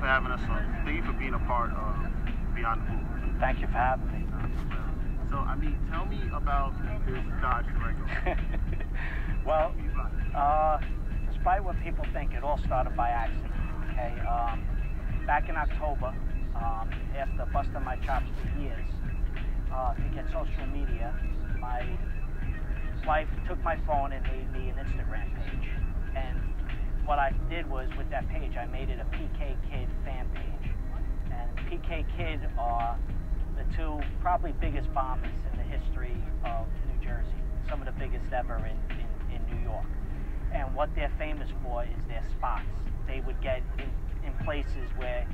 for having us on. Thank you for being a part of Beyond the Move. Thank you for having me. So, I mean, tell me about this Dodge Durango. Well, despite what people think, it all started by accident. Okay, back in October, after busting my chops for years to get social media, my wife took my phone and made me an Instagram page. And what I did was, with that page, I made it a PK Kid fan page. And PK Kid are the two probably biggest bombers in the history of New Jersey, some of the biggest ever in New York. And what they're famous for is their spots. They would get in places where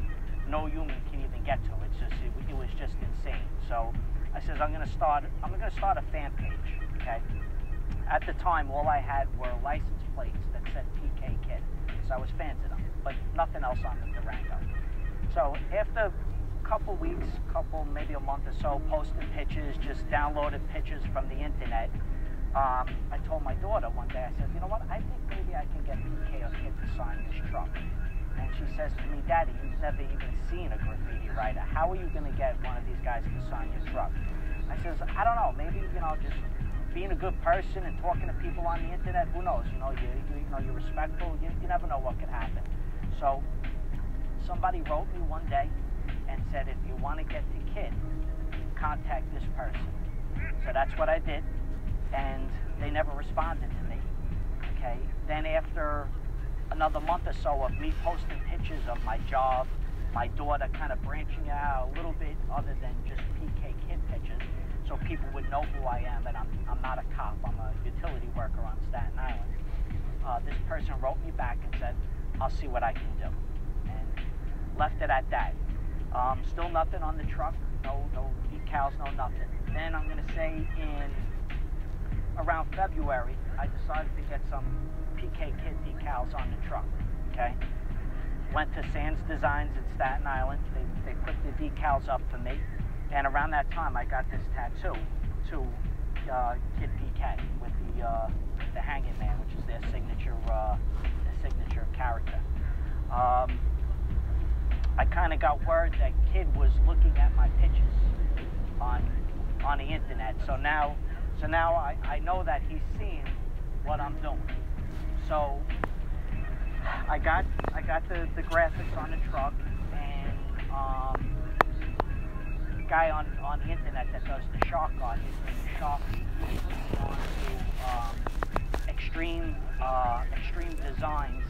no human can even get to. It was just insane. So I says, I'm gonna start a fan page. Okay. At the time, all I had were license plates that said PK Kid, so I was fans of them, but nothing else on the Durango. So after a couple weeks, maybe a month or so, posting pictures, just downloaded pictures from the internet, I told my daughter one day, I said, you know what, I think maybe I can get PK or Kid to sign this truck. And she says to me, Daddy, you've never even seen a graffiti writer. How are you going to get one of these guys to sign your truck? I says, I don't know, maybe, just being a good person and talking to people on the internet, who knows? You're respectful. You never know what could happen. So somebody wrote me one day and said, if you want to get to Kid, contact this person. So that's what I did, and they never responded to me. Okay. Then after another month or so of me posting pictures of my job, my daughter kind of branching out a little bit other than just PK Kid pictures, so people would know who I am, and I'm not a cop, I'm a utility worker on Staten Island. This person wrote me back and said, I'll see what I can do, and left it at that. Still nothing on the truck, no decals, no nothing. Then I'm gonna say in around February, I decided to get some PK Kid decals on the truck, okay? Went to Sands Designs in Staten Island, they put the decals up for me. And around that time, I got this tattoo to Kid PK with the Hanging Man, which is their signature character. I kind of got word that Kid was looking at my pictures on the internet. So now I know that he's seeing what I'm doing. So I got the graphics on the truck, and guy on the internet that does the shark art, his name is Sharky. He put me on to extreme designs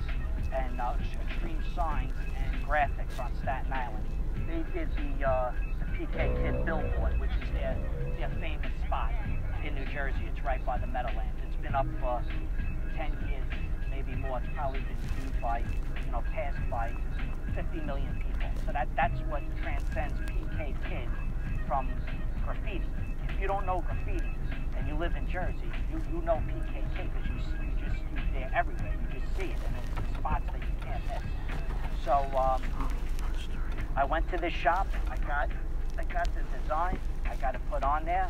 and extreme signs and graphics on Staten Island. They did the PK Kid billboard, which is their famous spot in New Jersey. It's right by the Meadowlands. It's been up for 10 years, maybe more. It's probably been viewed by, passed by 50 million people. So that's what transcends PK Kid from graffiti. If you don't know graffiti and you live in Jersey, you know PK Kid because they're everywhere. You just see it, and it's spots that you can't miss. So I went to this shop. I got the design. I got it put on there.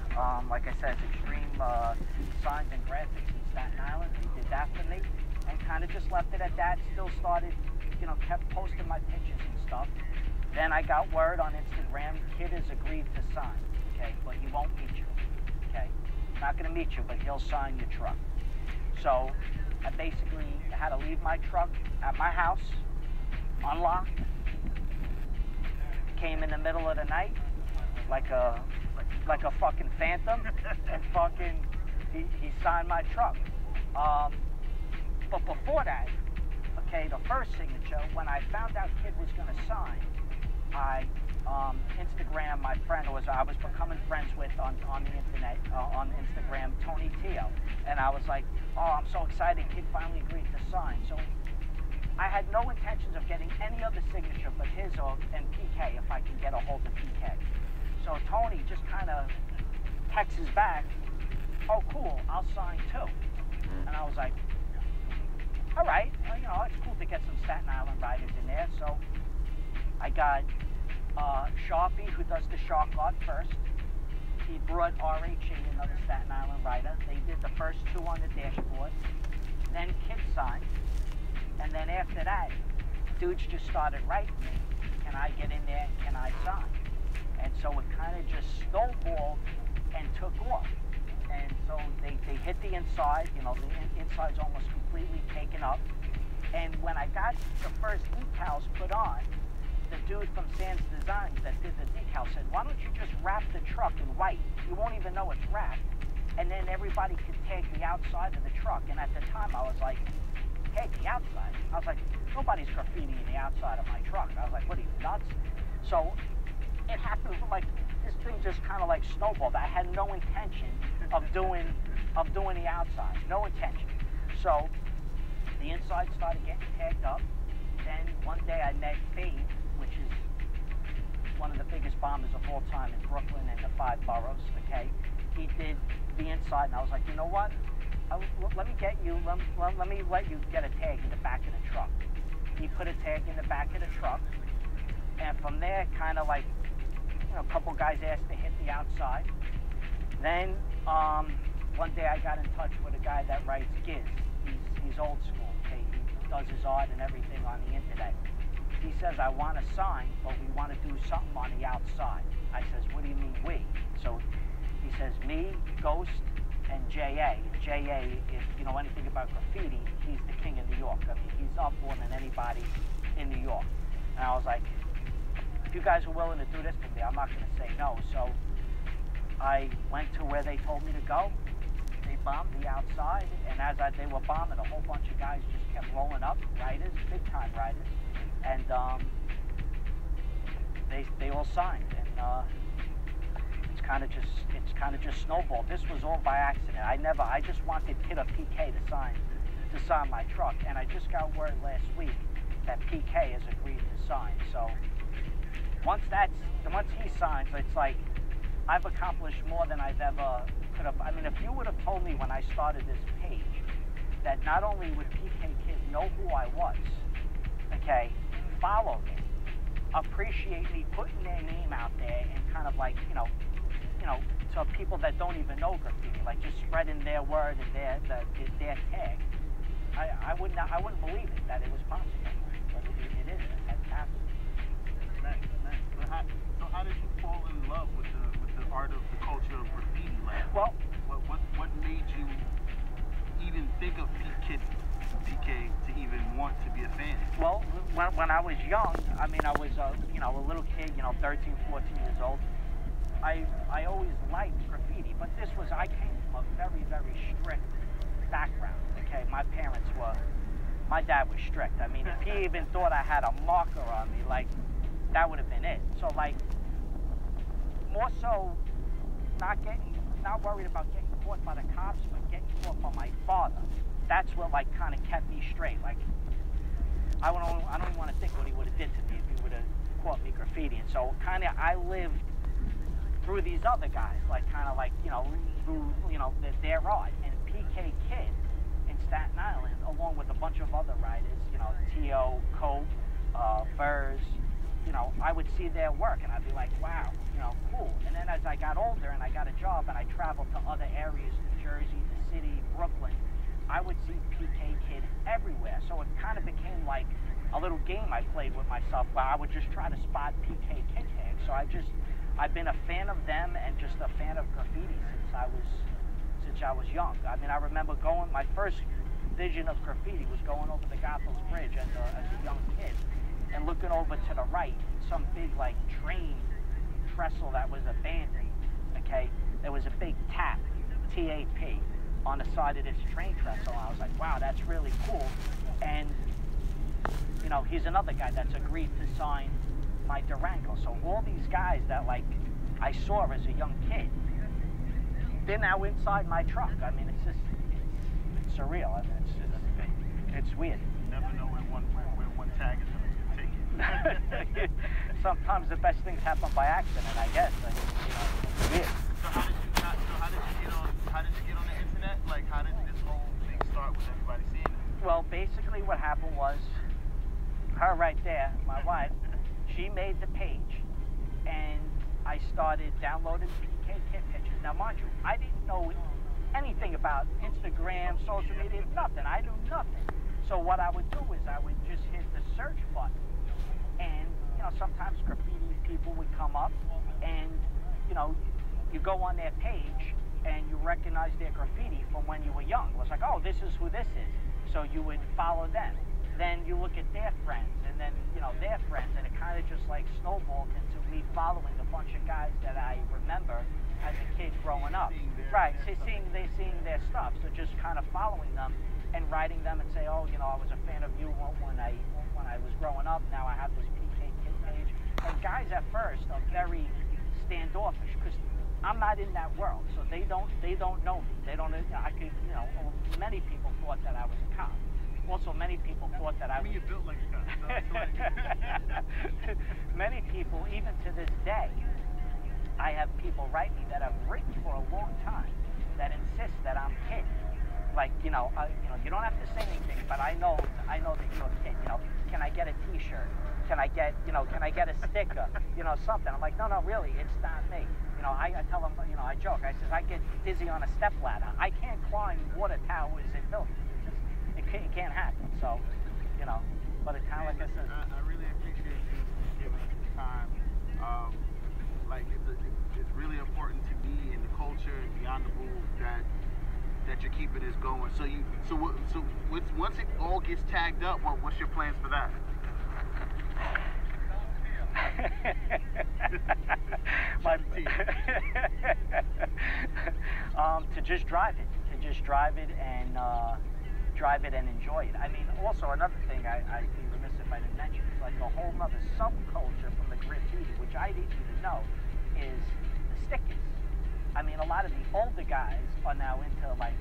Like I said, it's extreme signs and graphics in Staten Island. They did that for me, and kind of just left it at that. Still started, kept posting my pictures and stuff. Then I got word on Instagram, Kid has agreed to sign, okay, but he won't meet you, okay? Not gonna meet you, but he'll sign your truck. So I basically had to leave my truck at my house, unlocked, came in the middle of the night, like a fucking phantom, and fucking, he signed my truck. But before that, okay, the first signature, when I found out Kid was gonna sign, I Instagram my friend I was becoming friends with on the internet, on Instagram, Tony Teo. And I was like, oh, I'm so excited, Kid finally agreed to sign. So I had no intentions of getting any other signature but his and PK if I can get a hold of PK. So Tony just kind of texts back, oh cool, I'll sign too. And I was like, all right, well, it's cool to get some Staten Island riders in there. So I got Sharpie, who does the shark art first. He brought RHE, another Staten Island writer. They did the first two on the dashboard. Then Kid signed. And then after that, dudes just started writing me can I get in there and can I sign? And so it kind of just snowballed and took off. And so they hit the inside, you know, the inside's almost completely taken up. And when I got the first decals put on, the dude from Sands Designs that did the decal said, why don't you just wrap the truck in white? You won't even know it's wrapped. And then everybody could tag the outside of the truck. And at the time I was like, hey, the outside? I was like, nobody's graffitiing the outside of my truck. I was like, what are you, nuts? So it happened, like, this thing just kind of like snowballed. I had no intention of doing the outside, no intention. So the inside started getting tagged up. Then one day I met Fade, which is one of the biggest bombers of all time in Brooklyn and the 5 boroughs, okay? He did the inside, and I was like, you know what? Let me let you get a tag in the back of the truck. He put a tag in the back of the truck, and from there, kind of like, you know, a couple guys asked to hit the outside. Then one day I got in touch with a guy that writes Giz. He's old school, okay? He does his art and everything on the internet. He says, I want to sign, but we want to do something on the outside. I says, what do you mean we? So he says, me, Ghost, and J.A. J.A., if you know anything about graffiti, he's the king of New York. I mean, he's up more than anybody in New York. And I was like, if you guys are willing to do this for me, I'm not going to say no. So I went to where they told me to go. They bombed the outside, and as they were bombing, a whole bunch of guys just kept rolling up, riders, big-time riders, and they all signed, and it's kind of just snowballed. This was all by accident. I just wanted Kid or PK to sign my truck, and I just got word last week that PK has agreed to sign. So once he signs, it's like I've accomplished more than I've ever could have. I mean, if you would have told me when I started this page that not only would PK Kid know who I was, okay, follow me, appreciate me putting their name out there, and kind of like, you know, to people that don't even know graffiti, like just spreading their word and their tag. I wouldn't believe it that it was possible, but it is. It's happened. Nice. So how did you fall in love with the art of the culture of graffiti? Like, well, what made you even think of PK to even want to be a fan? Well, when I was young, I mean, I was a little kid, 13, 14 years old. I always liked graffiti, but I came from a very, very strict background, okay? My dad was strict. I mean, if he even thought I had a marker on me, like, that would have been it. So, like, more so not worried about getting caught by the cops, but getting caught by my father. That's what, like, kind of kept me straight. Like, I don't even want to think what he would have did to me if he would have caught me graffitiing. So, kind of, I lived through these other guys, like, kind of like, through, their art. And PK Kid in Staten Island, along with a bunch of other writers, T.O., Cope, Vers, I would see their work and I'd be like, wow, cool. And then as I got older and I got a job and I traveled to other areas, New Jersey, the city, Brooklyn, I would see PK Kid everywhere. So it kind of became like a little game I played with myself where I would just try to spot PK Kid tags. So I've been a fan of them and just a fan of graffiti since I was young. I mean, I remember my first vision of graffiti was going over the Goethals Bridge as a young kid and looking over to the right, some big, like, train trestle that was abandoned, okay? There was a big tap, T-A-P, on the side of this train trestle. I was like, wow, that's really cool. And, he's another guy that's agreed to sign my Durango. So all these guys that, like, I saw as a young kid, they're now inside my truck. I mean, it's surreal. I mean, it's weird. You never know where one tag is going to take you. Sometimes the best things happen by accident, I guess. It's weird. So how did you get on the internet? Like, how did this whole thing start with everybody seeing it? Well, basically what happened was, her right there, my wife, she made the page, and I started downloading PK Kid pictures. Now, mind you, I didn't know anything about Instagram, social media, nothing. I knew nothing. So what I would do is I would just hit the search button, and sometimes graffiti people would come up and, you know, you go on their page and you recognize their graffiti from when you were young. It was like, oh, this is who this is. So you would follow them. Then you look at their friends, and then, you know, their friends, and it kind of just like snowballed into me following a bunch of guys that I remember as a kid growing up. Right, seeing their stuff. So just kind of following them and writing them and say, oh, you know, I was a fan of you when I was growing up. Now I have this PK Kid page. And guys at first are very standoffish because I'm not in that world, so they don't know me. They don't. I could, you know, many people thought that I was a cop. Also, many people thought that I was. You're built like a cop. Many people, even to this day, I have people write me that have written for a long time that insist that I'm Kid. Like, you know, you don't have to say anything, but I know that you're a Kid. You know, can I get a T-shirt? Can I get a sticker? You know, something. I'm like, no, really, it's not me. You know, I tell them, you know, I joke. I says, I get dizzy on a step ladder. I can't climb water towers and buildings. It can't happen. So, you know, but it's kind of like I said. I really appreciate you giving us the time. Like it's really important to me in the culture and beyond the move that you're keeping this going. So once it all gets tagged up, what's your plans for that? To just drive it and enjoy it. I mean, also another thing I'd be remiss if I didn't mention, it's like a whole other subculture from the graffiti, which I didn't even know, is the stickers. I mean, a lot of the older guys are now into like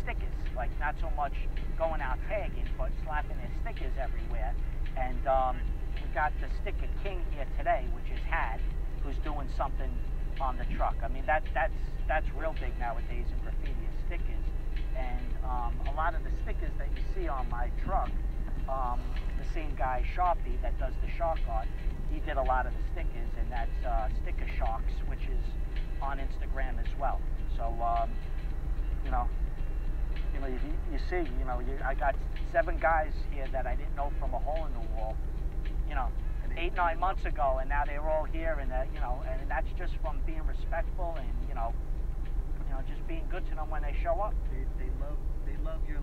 stickers, like not so much going out tagging, but slapping their stickers everywhere. And we got the Sticker King here today, which is Had, who's doing something on the truck. I mean, that's real big nowadays in graffiti, is stickers. And a lot of the stickers that you see on my truck, the same guy, Sharpie, that does the shark art, he did a lot of the stickers, and that's Sticker Sharks, which is on Instagram as well. So, you know, you see, you know, I got 7 guys here that I didn't know from a hole in the wall, you know, 8, 9 months ago, and now they're all here, and you know, and that's just from being respectful and, you know, just being good to them when they show up. They love your